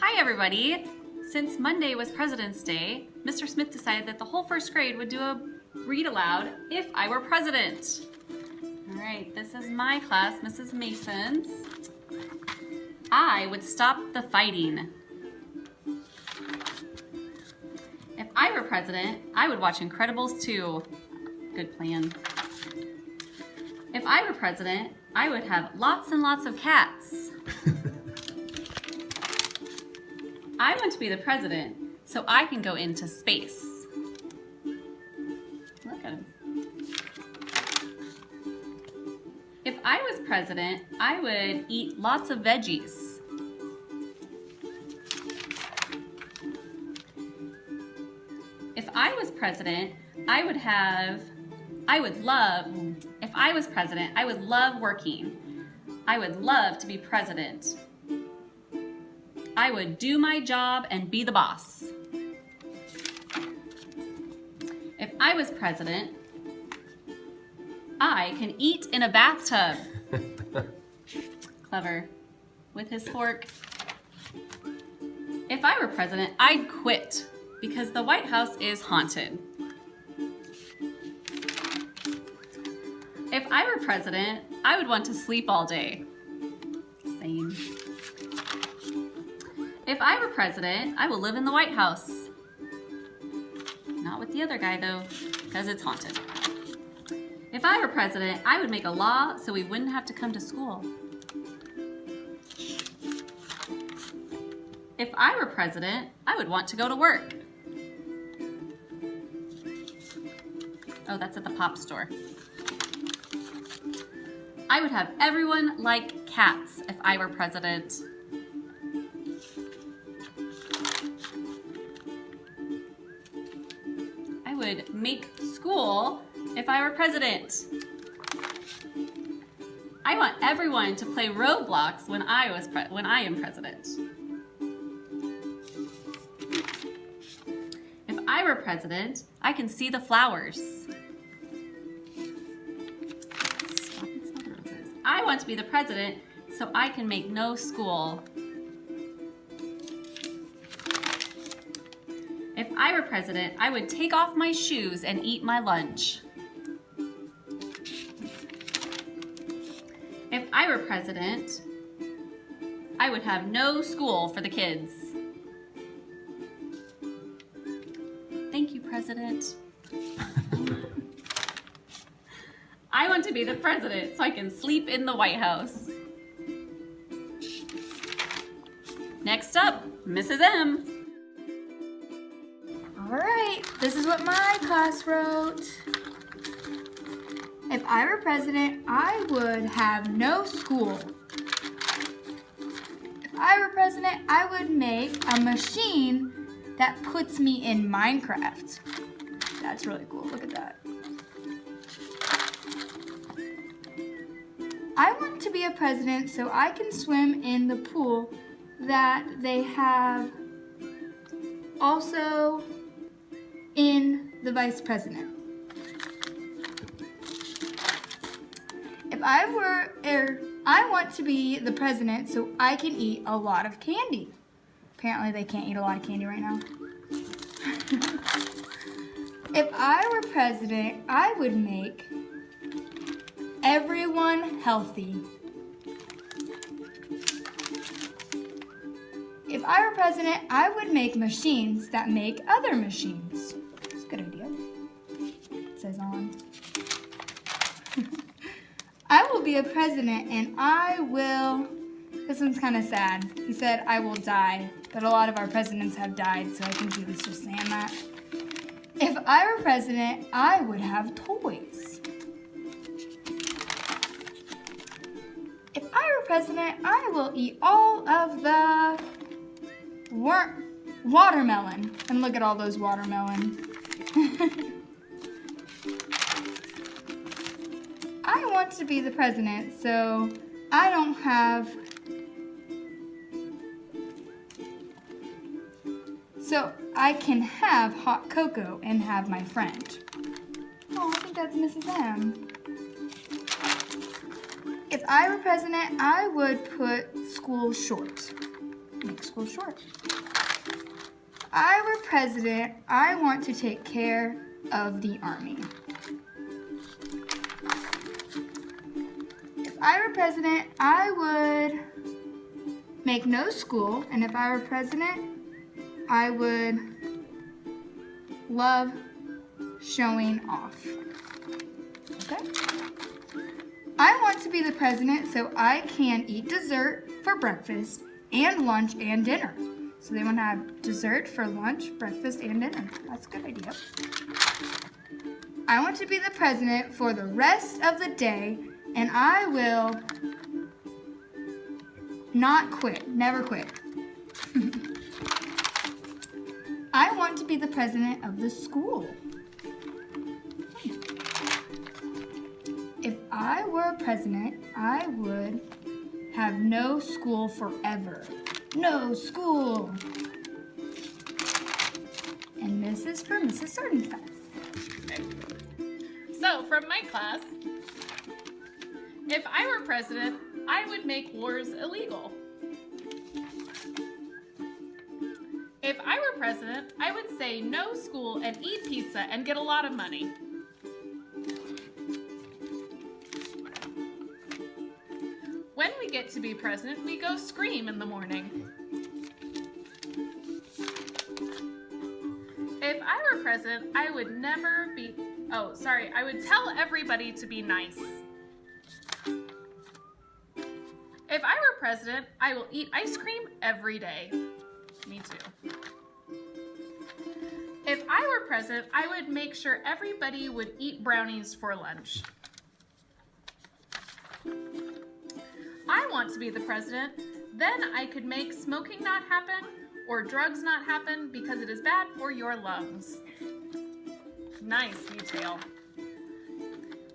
Hi everybody! Since Monday was President's Day, Mr. Smith decided that the whole first grade would do a read aloud, If I Were President. Alright, this is my class, Mrs. Mason's. I would stop the fighting. If I were president, I would watch Incredibles 2. Good plan. If I were president, I would have lots and lots of cats. I want to be the president so I can go into space. Look at him. If I was president, I would eat lots of veggies. If I was president, I would love working. I would love to be president. I would do my job and be the boss. If I was president, I can eat in a bathtub. Clever. With his fork. If I were president, I'd quit because the White House is haunted. If I were president, I would want to sleep all day. Same. If I were president, I will live in the White House. Not with the other guy though, because it's haunted. If I were president, I would make a law so we wouldn't have to come to school. If I were president, I would want to go to work. Oh, that's at the pop store. I would have everyone like cats if I were president. I would make school if I were president. I want everyone to play Roblox when I am president. If I were president, I can see the flowers. I want to be the president so I can make no school. If I were president, I would take off my shoes and eat my lunch. If I were president, I would have no school for the kids. Thank you, President. I want to be the president so I can sleep in the White House. Next up, Mrs. M. Alright, this is what my class wrote. If I were president, I would have no school. If I were president, I would make a machine that puts me in Minecraft. That's really cool, look at that. I want to be a president so I can swim in the pool that they have also in the vice president. I want to be the president so I can eat a lot of candy. Apparently they can't eat a lot of candy right now. If I were president, I would make everyone healthy. If I were president, I would make machines that make other machines. That's a good idea. It says on. I will be a president and this one's kind of sad. He said, I will die, but a lot of our presidents have died, so I think he was just saying that. If I were president, I would have toys. If I were president, I will eat all of the watermelon. And look at all those watermelon. I want to be the president, so I don't have... So I can have hot cocoa and have my friend. Oh, I think that's Mrs. M. If I were president, I would put school short. make school short. If I were president, I want to take care of the army. If I were president, I would make no school, and if I were president, I would love showing off. Okay? I want to be the president so I can eat dessert for breakfast and lunch and dinner. So they want to have dessert for lunch, breakfast, and dinner. That's a good idea. I want to be the president for the rest of the day, and I will not quit, never quit. I want to be the president of the school. If I were president, I would have no school forever. No school. And this is for Mrs. Sargent's class. So, from my class, if I were president, I would make wars illegal. If I were president, I would say no school and eat pizza and get a lot of money. When we get to be president, we go scream in the morning. If I were president, I would I would tell everybody to be nice. If I were president, I will eat ice cream every day. Me too. If I were president, I would make sure everybody would eat brownies for lunch. I want to be the president, then I could make smoking not happen or drugs not happen because it is bad for your lungs. Nice detail.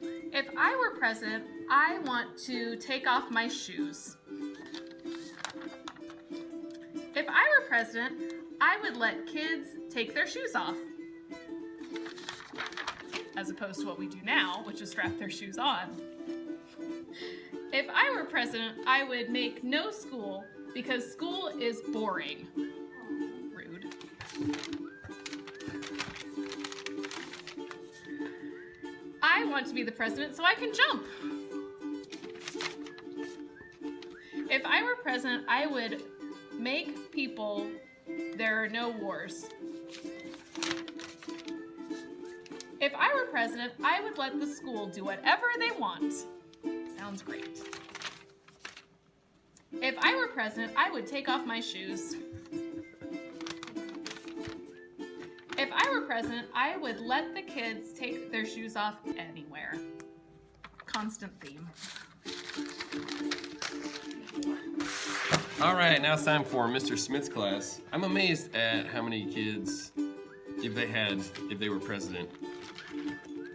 If I were president, I want to take off my shoes. If I were president, I would let kids take their shoes off. As opposed to what we do now, which is strap their shoes on. If I were president, I would make no school because school is boring. Rude. I want to be the president so I can jump. If I were president, I would make people there are no wars. If I were president, I would let the school do whatever they want. Sounds great. If I were president, I would take off my shoes. If I were president, I would let the kids take their shoes off anywhere. Constant theme. All right, now it's time for Mr. Smith's class. I'm amazed at how many kids, if they were president,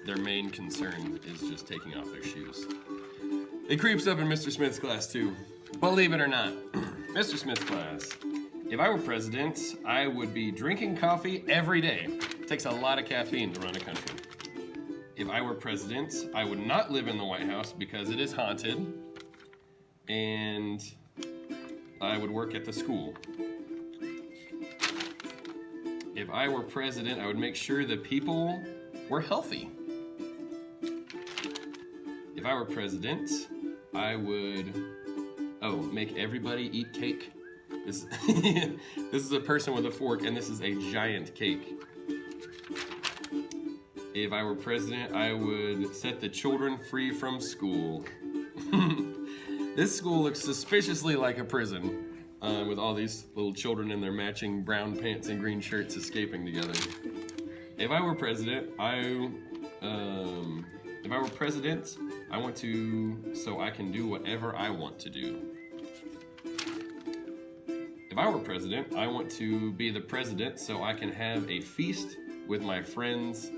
their main concern is just taking off their shoes. It creeps up in Mr. Smith's class too. Believe it or not. Mr. Smith's class. If I were president, I would be drinking coffee every day. It takes a lot of caffeine to run a country. If I were president, I would not live in the White House because it is haunted. And I would work at the school. If I were president, I would make sure that people were healthy. If I were president, I would, make everybody eat cake. This is a person with a fork, and this is a giant cake. If I were president, I would set the children free from school. This school looks suspiciously like a prison, with all these little children in their matching brown pants and green shirts escaping together. If I were president, I want to, so I can do whatever I want to do. If I were president, I want to be the president so I can have a feast with my friends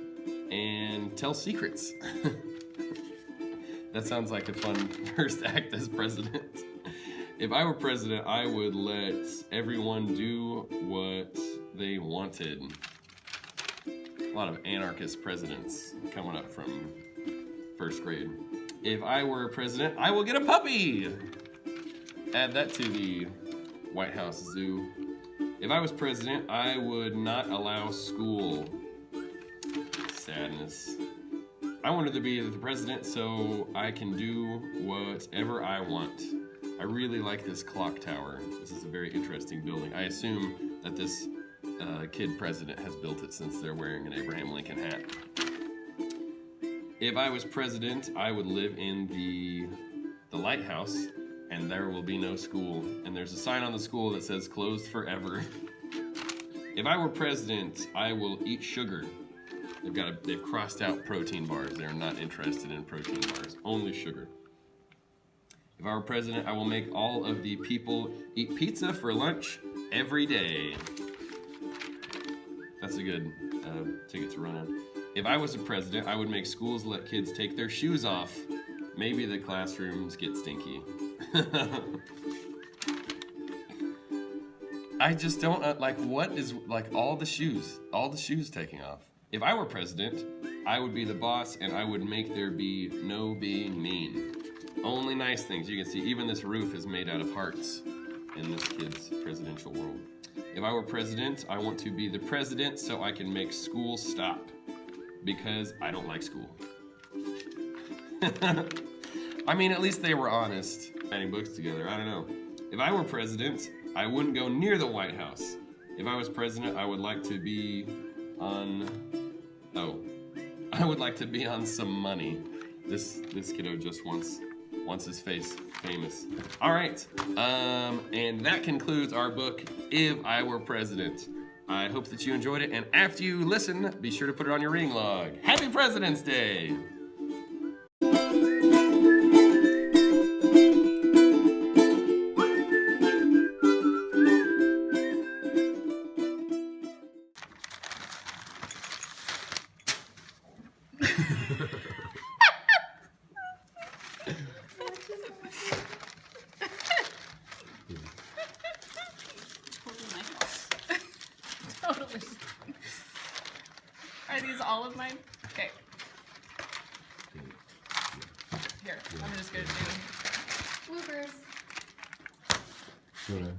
and tell secrets. That sounds like a fun first act as president. If I were president, I would let everyone do what they wanted. A lot of anarchist presidents coming up from first grade. If I were president, I will get a puppy. Add that to the White House Zoo. If I was president, I would not allow school. Sadness. I wanted to be the president so I can do whatever I want. I really like this clock tower. This is a very interesting building. I assume that this kid president has built it since they're wearing an Abraham Lincoln hat. If I was president, I would live in the lighthouse, and there will be no school. And there's a sign on the school that says closed forever. If I were president, I will eat sugar. They've crossed out protein bars. They're not interested in protein bars, only sugar. If I were president, I will make all of the people eat pizza for lunch every day. That's a good ticket to run on. If I was a president, I would make schools let kids take their shoes off. Maybe the classrooms get stinky. I just don't like, what is like all the shoes taking off. If I were president, I would be the boss and I would make there be no being mean. Only nice things. You can see even this roof is made out of hearts in this kid's presidential world. If I were president, I want to be the president so I can make school stop. Because I don't like school. I mean, at least they were honest, writing books together. I don't know. If I were president, I wouldn't go near the White House. If I was president, I would like to be on... Oh. I would like to be on some money. This kiddo just wants his face famous. All right. And that concludes our book, If I Were President. I hope that you enjoyed it, and after you listen, be sure to put it on your reading log. Happy President's Day! Totally. Are these all of mine? Okay. Here, I'm just gonna do Bloopers. You wanna